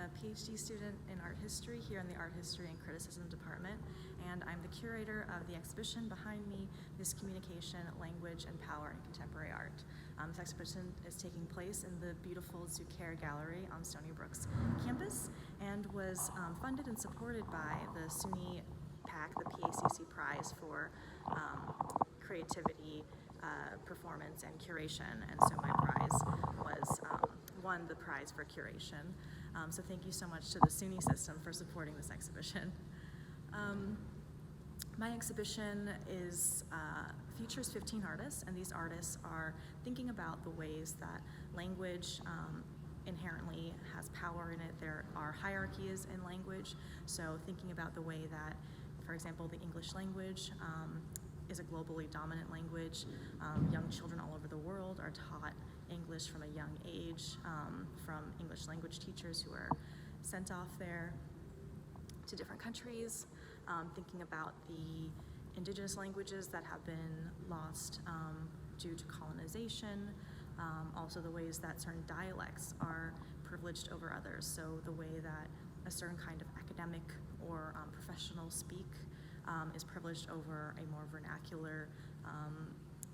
a PhD student in art history here in the Art History and Criticism Department, and I'm the curator of the exhibition behind me, Miscommunication, Language, and Power in Contemporary Art. This exhibition is taking place in the beautiful Zuccaire Gallery on Stony Brook's campus and was funded and supported by the SUNY PAC, the PACC Prize for Creativity, Performance, and Curation, and so my prize was won the prize for curation. So thank you so much to the SUNY system for supporting this exhibition. My exhibition features 15 artists, and these artists are thinking about the ways that language inherently has power in it. There are hierarchies in language, so thinking about the way that, for example, the English language is a globally dominant language. Young children all over the world are taught English from a young age from English language teachers who are sent off there to different countries. Thinking about the indigenous languages that have been lost due to colonization. Also the ways that certain dialects are privileged over others. So the way that a certain kind of academic or professional speak is privileged over a more vernacular,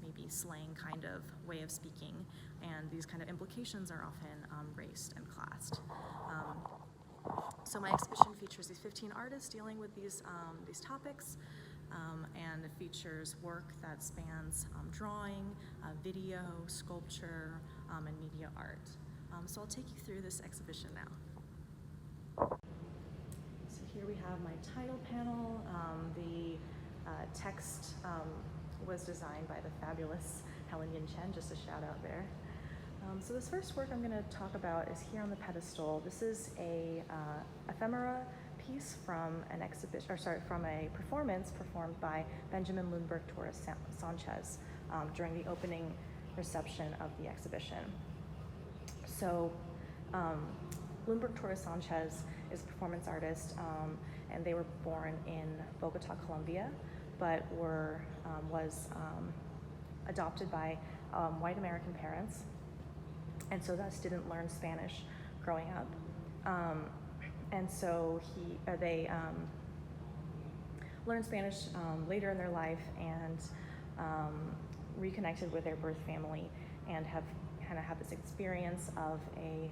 maybe slang kind of way of speaking, and these kind of implications are often raced and classed. So my exhibition features these 15 artists dealing with these topics, and it features work that spans drawing, video, sculpture, and media art. So I'll take you through this exhibition now. So here we have my title panel. The text was designed by the fabulous Helen Yin Chen, just a shout out there. So this first work I'm going to talk about is here on the pedestal. This is a ephemera piece from an exhibition, from a performance performed by Benjamin Lundberg Torres Sanchez during the opening reception of the exhibition. So Lundberg Torres Sanchez is a performance artist, and they were born in Bogota, Colombia, but was adopted by white American parents, and so thus didn't learn Spanish growing up. And so they learned Spanish later in their life and reconnected with their birth family and have kind of had this experience of a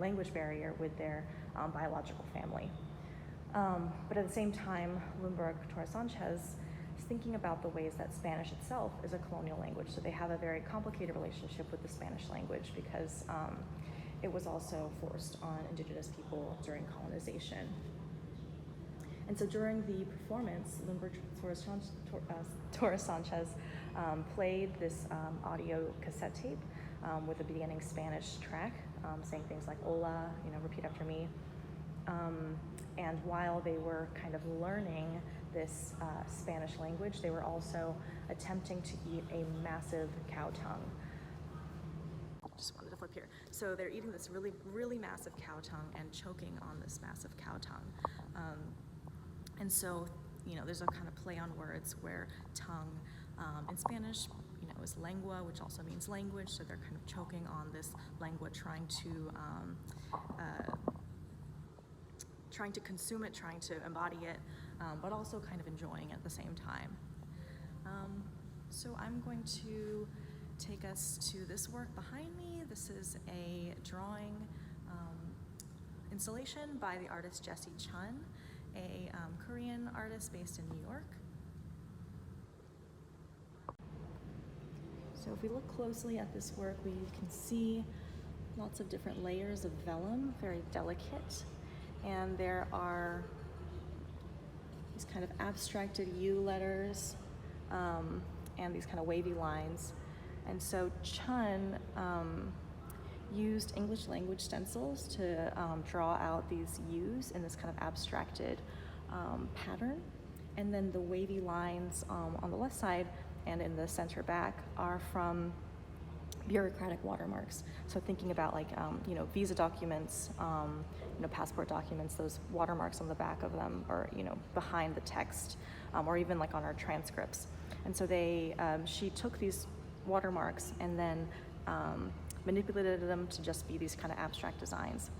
language barrier with their biological family. But at the same time, Lundberg Torres Sanchez is thinking about the ways that Spanish itself is a colonial language. So they have a very complicated relationship with the Spanish language because it was also forced on indigenous people during colonization. And so during the performance, Lundberg Torres Sanchez played this audio cassette tape with a beginning Spanish track, saying things like "Hola," repeat after me. And while they were kind of learning this Spanish language, they were also attempting to eat a massive cow tongue. Just wanted to flip here. So they're eating this really, really massive cow tongue and choking on this massive cow tongue. And so, there's a kind of play on words where tongue in Spanish, is lengua, which also means language. So they're kind of choking on this lengua, trying to consume it, trying to embody it, but also kind of enjoying it at the same time. So I'm going to take us to this work behind me. This is a drawing installation by the artist Jessie Chun, a Korean artist based in New York. So if we look closely at this work, we can see lots of different layers of vellum, very delicate. And there are these kind of abstracted U letters and these kind of wavy lines. And so Chun used English language stencils to draw out these U's in this kind of abstracted pattern. And then the wavy lines on the left side and in the center back are from bureaucratic watermarks. So thinking about visa documents, passport documents, those watermarks on the back of them or, behind the text, or even like on our transcripts. And so she took these watermarks and then manipulated them to just be these kind of abstract designs.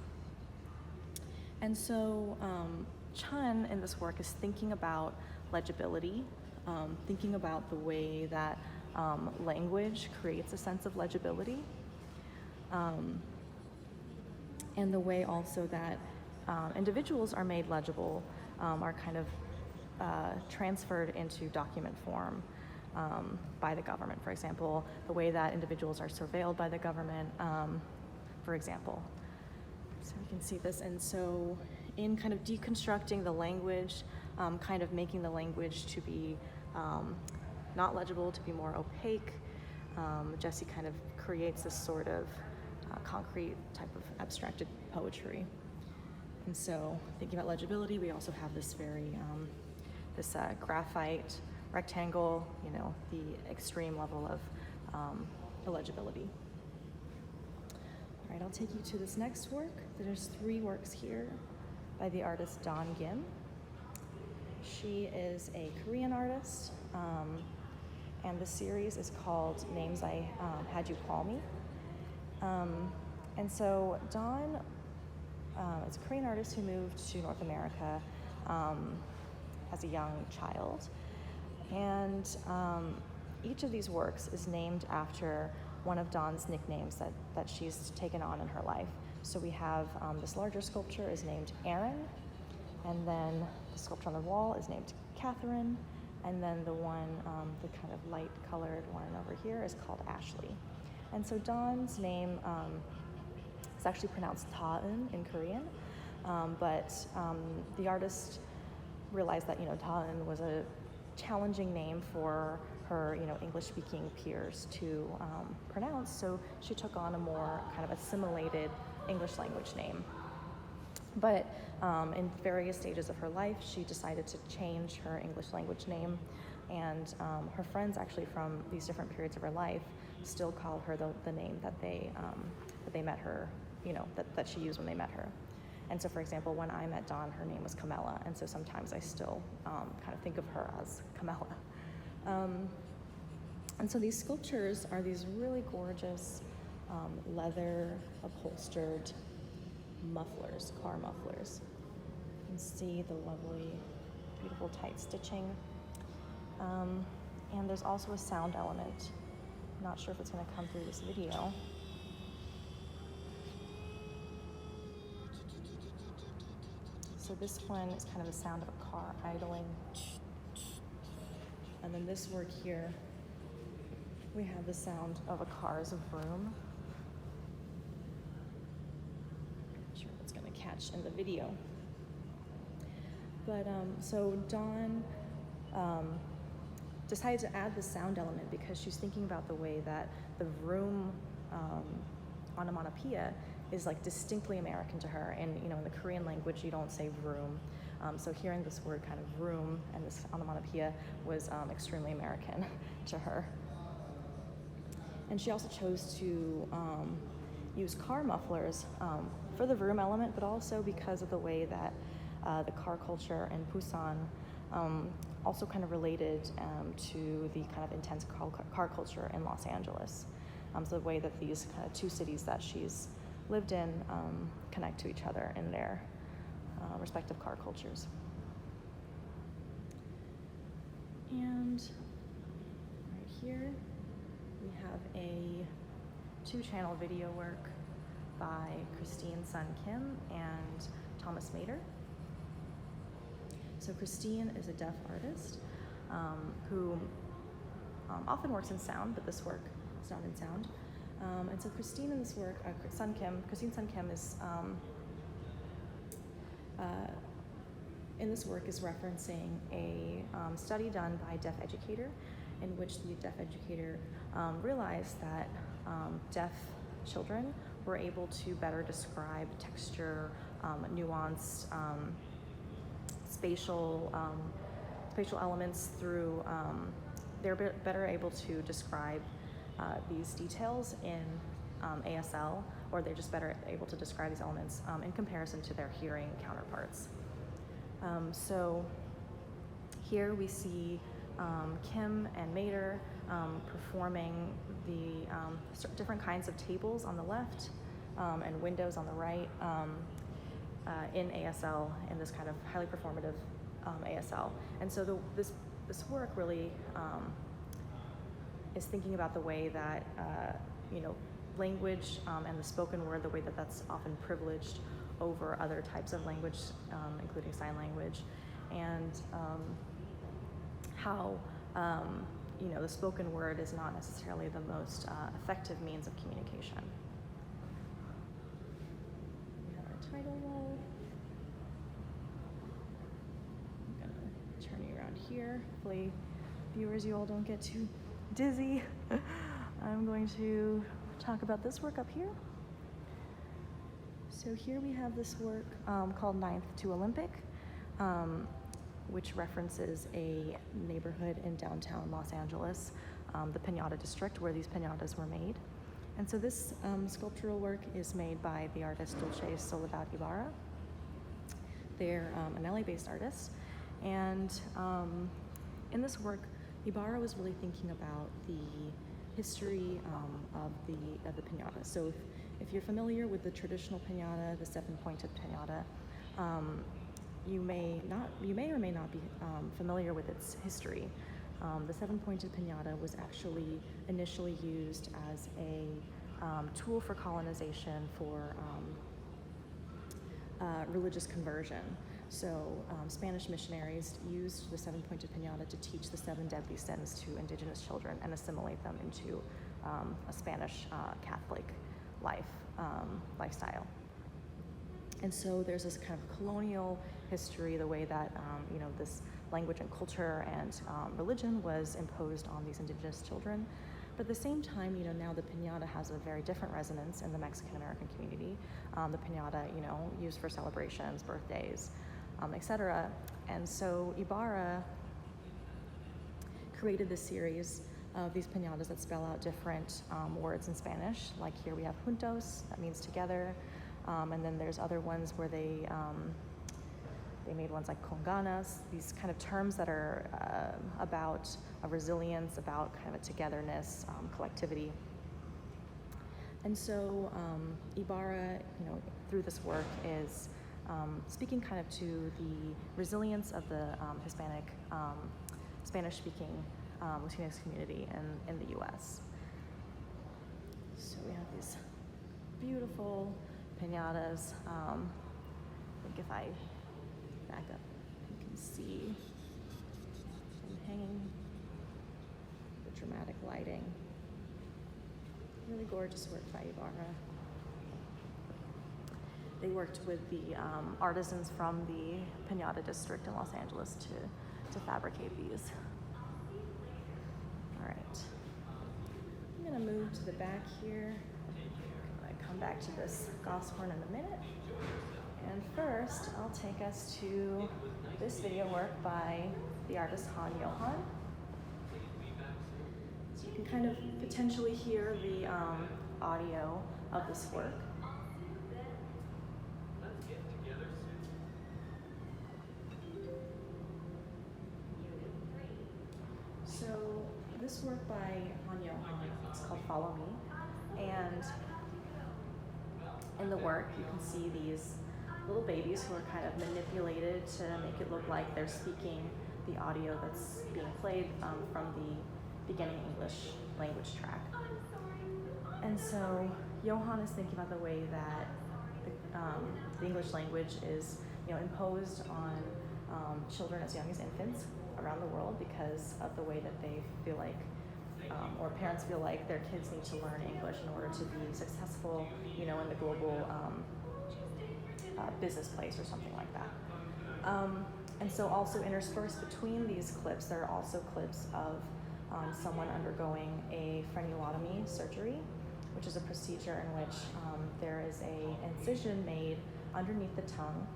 And so Chun in this work is thinking about legibility, thinking about the way that language creates a sense of legibility, and the way also that individuals are made legible, are kind of transferred into document form by the government. For example, the way that individuals are surveilled by the government, for example. So you can see this. And so in kind of deconstructing the language, kind of making the language to be not legible, to be more opaque, Jessie kind of creates this sort of concrete type of abstracted poetry. And so thinking about legibility, we also have this very, this graphite rectangle, you know, the extreme level of illegibility. All right, I'll take you to this next work. There's 3 works here by the artist Dawn Kim. She is a Korean artist, and the series is called Names I Had You Call Me. And so Dawn is a Korean artist who moved to North America as a young child. And each of these works is named after one of Dawn's nicknames that she's taken on in her life. So we have this larger sculpture is named Erin, and then the sculpture on the wall is named Catherine, and then the one, the kind of light colored one over here is called Ashley. And so Dawn's name is actually pronounced Taeun in Korean, but the artist realized that, you know, Taeun was a challenging name for her, you know, English-speaking peers to pronounce, so she took on a more kind of assimilated English language name. But in various stages of her life, she decided to change her English language name, and her friends actually from these different periods of her life still call her the name that they met her, you know, that she used when they met her. And so, for example, when I met Dawn, her name was Camilla, and so sometimes I still kind of think of her as Camilla. And so these sculptures are these really gorgeous leather upholstered mufflers, car mufflers. You can see the lovely, beautiful tight stitching. And there's also a sound element. Not sure if it's going to come through this video. So this one is kind of the sound of a car idling. And then this work here, we have the sound of a car's vroom. Not sure if it's going to catch in the video. But so Dawn decided to add the sound element because she's thinking about the way that the vroom onomatopoeia is like distinctly American to her. And you know, in the Korean language, you don't say vroom. So hearing this word kind of vroom and this onomatopoeia was extremely American to her. And she also chose to use car mufflers for the vroom element, but also because of the way that the car culture in Busan also kind of related to the kind of intense car culture in Los Angeles. So the way that these kind of 2 cities that she's lived in connect to each other in their respective car cultures. And right here we have a 2-channel video work by Christine Sun Kim and Thomas Mader. So Christine is a deaf artist who often works in sound, but this work is not in sound. And so Christine in this work, Christine Sun Kim is, in this work is referencing a study done by a deaf educator in which the deaf educator realized that deaf children were able to better describe texture, nuance, spatial elements through, they're better able to describe these details in ASL, or they're just better able to describe these elements in comparison to their hearing counterparts. So here we see Kim and Mader performing the different kinds of tables on the left and windows on the right. in ASL, in this kind of highly performative ASL. And so this work really is thinking about the way that language and the spoken word, the way that that's often privileged over other types of language, including sign language, and how the spoken word is not necessarily the most effective means of communication. We have our title wall. I'm gonna turn you around here. Hopefully, viewers, you all don't get too dizzy. I'm going to talk about this work up here. So here we have this work called Ninth to Olympic, which references a neighborhood in downtown Los Angeles, the Piñata district, where these piñatas were made. And so this sculptural work is made by the artist Dulce Soledad Ibarra. They're an LA-based artist. And in this work, Ibarra was really thinking about the history of the piñata. So if you're familiar with the traditional piñata, the seven-pointed piñata, you may or may not be familiar with its history. The seven-pointed piñata was actually initially used as a tool for colonization for religious conversion. So Spanish missionaries used the seven-pointed piñata to teach the seven deadly sins to indigenous children and assimilate them into a Spanish Catholic lifestyle. And so there's this kind of colonial history, the way that this language and culture and religion was imposed on these indigenous children. But at the same time, now the piñata has a very different resonance in the Mexican American community. The piñata, used for celebrations, birthdays, etc. And so Ibarra created this series of these piñatas that spell out different words in Spanish. Like here we have juntos, that means together. And then there's other ones where they made ones like con ganas, these kind of terms that are about a resilience, about kind of a togetherness, collectivity. And so Ibarra, through this work is speaking kind of to the resilience of the Hispanic, Spanish-speaking Latinx community in the U.S. So we have these beautiful piñatas. I think if I back up, you can see them hanging, the dramatic lighting. Really gorgeous work by Ibarra. They worked with the artisans from the Piñata district in Los Angeles to fabricate these. All right. I'm gonna move to the back here. I come back to this Gosshorn in a minute. And first, I'll take us to this video work by the artist Johan. So you can kind of potentially hear the audio of this work. So this work by Johan is called Follow Me, and in the work you can see these little babies who are kind of manipulated to make it look like they're speaking the audio that's being played from the beginning English language track. And so Johan is thinking about the way that the English language is imposed on children as young as infants around the world because of the way that they feel like, or parents feel like their kids need to learn English in order to be successful, in the global business place or something like that. And so also interspersed between these clips, there are also clips of someone undergoing a frenulotomy surgery, which is a procedure in which there is an incision made underneath the tongue.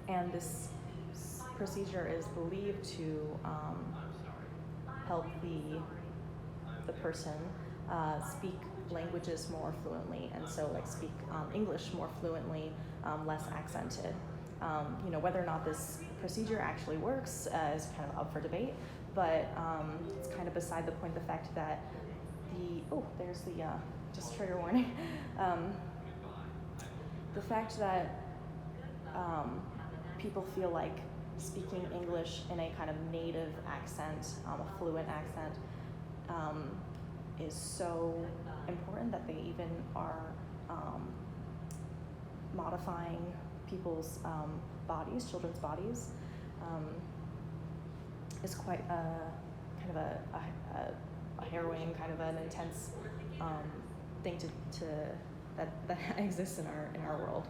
And this procedure is believed to help the person speak languages more fluently, and so speak English more fluently, less accented. Whether or not this procedure actually works is kind of up for debate, but it's kind of beside the point, the fact that there's the just trigger warning. the fact that people feel like speaking English in a kind of native accent, a fluent accent, is so important that they even are modifying people's bodies, children's bodies, is quite kind of a harrowing, kind of an intense thing to that exists in our world.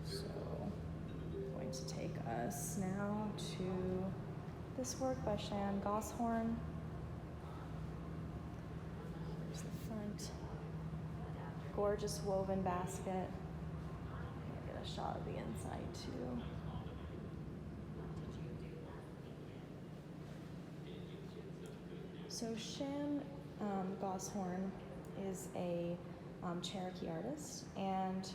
So I'm going to take us now to this work by Shannon Gosshorn. Here's the front. Gorgeous woven basket. I'll get a shot of the inside too. So Shannon Gosshorn is a Cherokee artist, and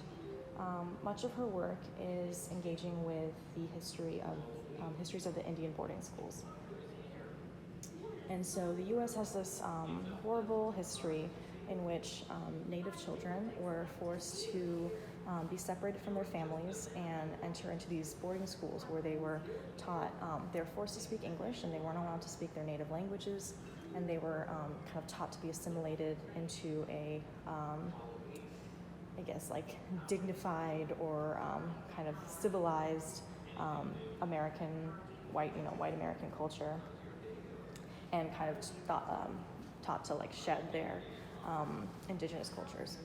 much of her work is engaging with the histories of the Indian boarding schools. And so the U.S. has this horrible history in which Native children were forced to be separated from their families and enter into these boarding schools where they were taught, they were forced to speak English and they weren't allowed to speak their native languages, and they were kind of taught to be assimilated into a, I guess, like dignified or kind of civilized American, white American culture, and kind of taught to like shed their indigenous cultures.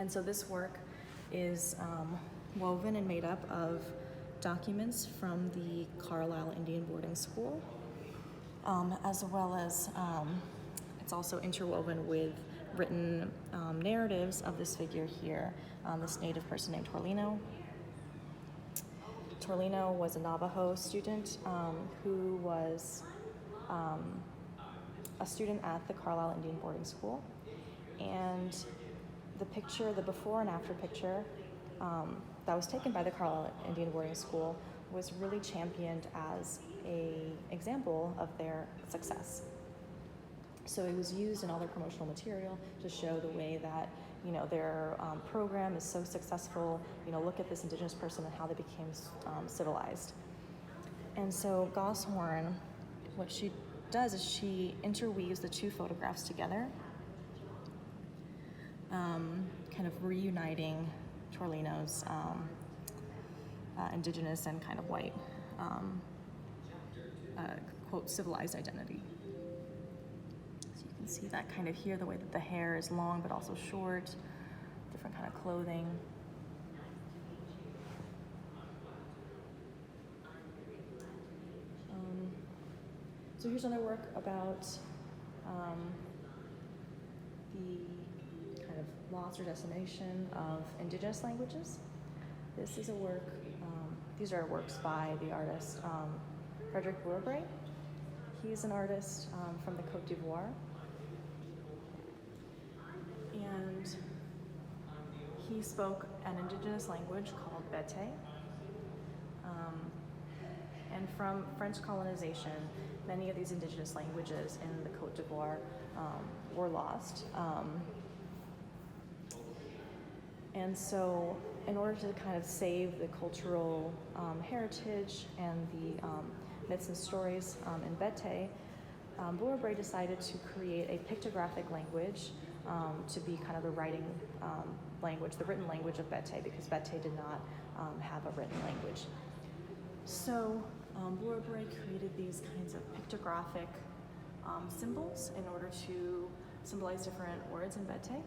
And so this work is woven and made up of documents from the Carlisle Indian Boarding School, as well as it's also interwoven with written narratives of this figure here, this Native person named Torlino. Torlino was a Navajo student who was a student at the Carlisle Indian Boarding School, and the picture, the before and after picture that was taken by the Carlisle Indian Boarding School was really championed as an example of their success. So it was used in all their promotional material to show the way that, their program is so successful. Look at this indigenous person and how they became civilized. And so Gosshorn, what she does is she interweaves the two photographs together, kind of reuniting Torlino's indigenous and kind of white, quote, civilized identity. So you can see that kind of here, the way that the hair is long but also short, different kind of clothing. So here's another work about the kind of loss or decimation of indigenous languages. This is a work, these are works by the artist Frederick Burbray. He's an artist from the Côte d'Ivoire. And he spoke an indigenous language called Bete. And from French colonization, many of these indigenous languages in the Côte d'Ivoire were lost. And so in order to kind of save the cultural heritage and the myths and stories in Bete, Burbray decided to create a pictographic language to be kind of the writing language, the written language of Bete, because Bete did not have a written language. So Burbray created these kinds of pictographic symbols in order to symbolize different words in Bete.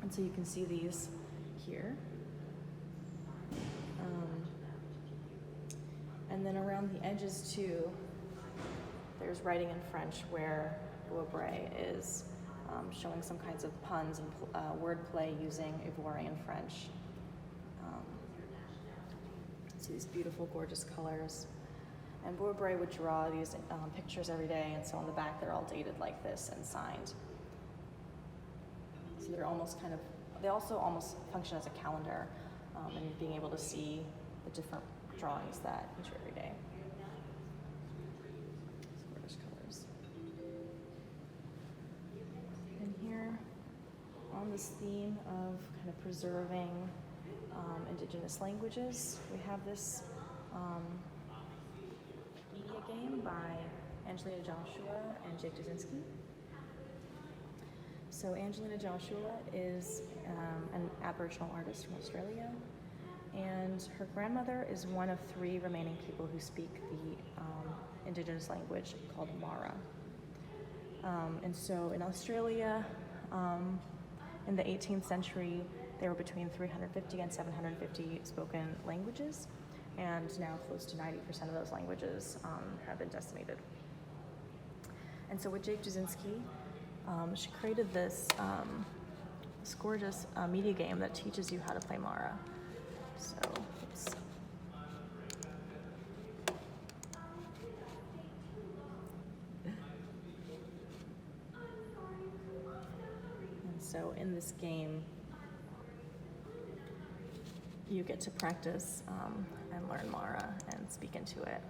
And so you can see these here. And then around the edges too, there's writing in French where Burbray is showing some kinds of puns and wordplay using Ivorian French. See these beautiful, gorgeous colors. And Burbray would draw these pictures every day, and so on the back they're all dated like this and signed. So they're almost kind of, they also almost function as a calendar, and being able to see the different drawings that you do every day. These gorgeous colors. And here, on this theme of kind of preserving indigenous languages, we have this media game by Angelina Joshua and Jake Jasinski. So Angelina Joshua is an Aboriginal artist from Australia, and her grandmother is one of 3 remaining people who speak the indigenous language called Mara. And so in Australia, in the 18th century, there were between 350 and 750 spoken languages, and now close to 90% of those languages have been decimated. And so with Jake Jasinski, she created this gorgeous media game that teaches you how to play Mara. So, oops. And so in this game, you get to practice and learn Mara and speak into it.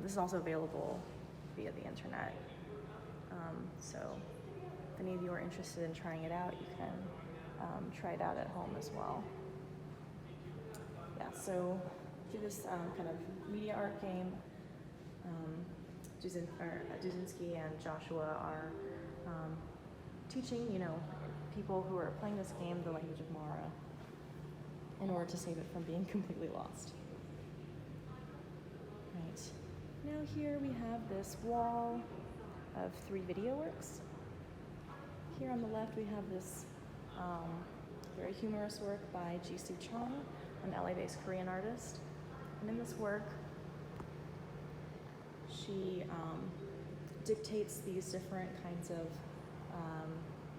This is also available via the internet. So if any of you are interested in trying it out, you can try it out at home as well. Yeah, so through this kind of media art game, Jasinski and Joshua are teaching, people who are playing this game the language of Mara in order to save it from being completely lost. Right. Now here we have this wall of 3 video works. Here on the left we have this very humorous work by Jisoo Chung, an LA-based Korean artist. And in this work, she dictates these different kinds of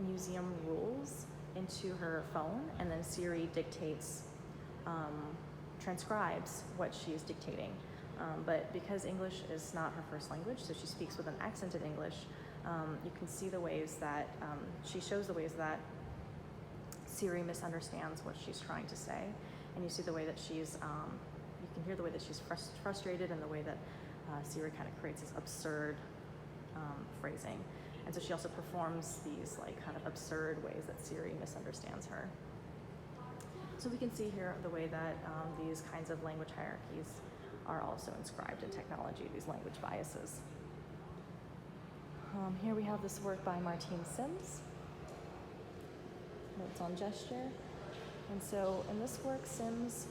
museum rules into her phone, and then Siri transcribes what she is dictating. But because English is not her first language, so she speaks with an accented English, you can see the ways that she shows the ways that Siri misunderstands what she's trying to say, and you see the way that she's, you can hear the way that she's frustrated, and the way that Siri kind of creates this absurd phrasing. And so she also performs these kind of absurd ways that Siri misunderstands her. So we can see here the way that these kinds of language hierarchies are also inscribed in technology, these language biases. Here we have this work by Martine Sims, Notes on Gesture. And so in this work, Sims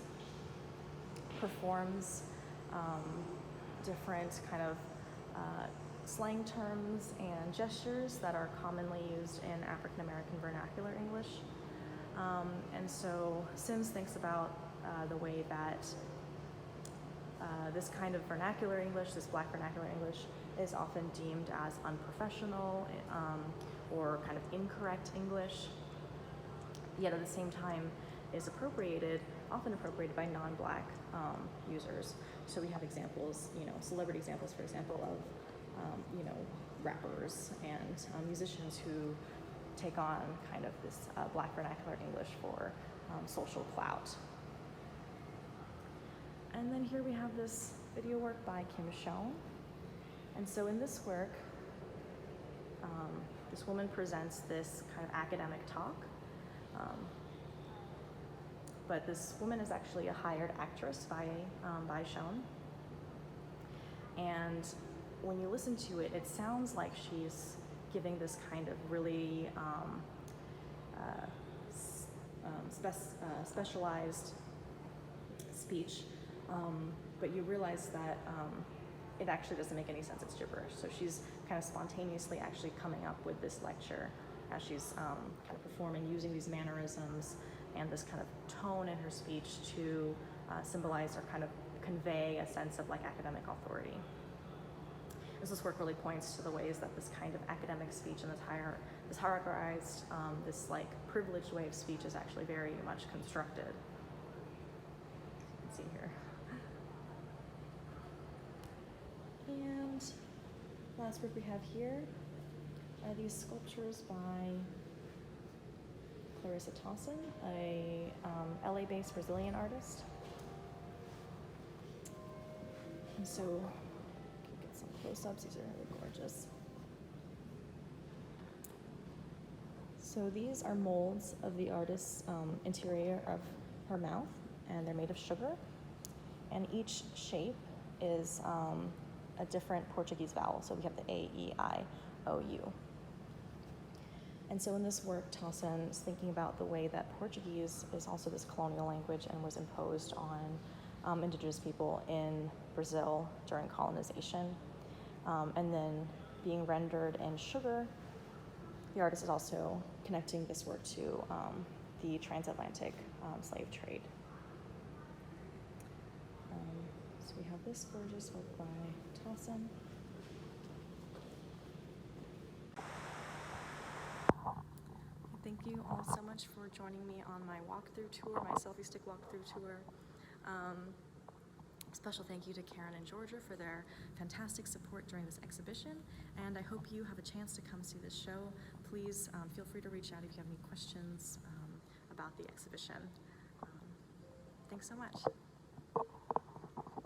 performs different kind of slang terms and gestures that are commonly used in African American vernacular English. And so Sims thinks about the way that this kind of vernacular English, this Black vernacular English, is often deemed as unprofessional or kind of incorrect English, yet at the same time is often appropriated by non-Black users. So we have examples, celebrity examples, for example, of rappers and musicians who take on kind of this Black vernacular English for social clout. And then here we have this video work by Kim Schoen. And so in this work, this woman presents this kind of academic talk. But this woman is actually a hired actress by Schoen. And when you listen to it, it sounds like she's giving this kind of really specialized speech, but you realize that it actually doesn't make any sense, it's gibberish. So she's kind of spontaneously actually coming up with this lecture as she's kind of performing, using these mannerisms and this kind of tone in her speech to symbolize or kind of convey a sense of academic authority. This work really points to the ways that this kind of academic speech and this hierarchized, this privileged way of speech is actually very much constructed. You can see here. And last work we have here are these sculptures by Clarissa Towson, a LA-based Brazilian artist. And so, get some close-ups. These are really gorgeous. So these are molds of the artist's interior of her mouth, and they're made of sugar. And each shape is a different Portuguese vowel. So we have the A, E, I, O, U. And so in this work, Towson is thinking about the way that Portuguese is also this colonial language and was imposed on indigenous people in Brazil during colonization. And then being rendered in sugar, the artist is also connecting this work to the transatlantic slave trade. So we have this gorgeous work by Towson. Thank you all so much for joining me on my walkthrough tour, my selfie stick walkthrough tour. Special thank you to Karen and Georgia for their fantastic support during this exhibition, and I hope you have a chance to come see this show. Please feel free to reach out if you have any questions about the exhibition. Thanks so much.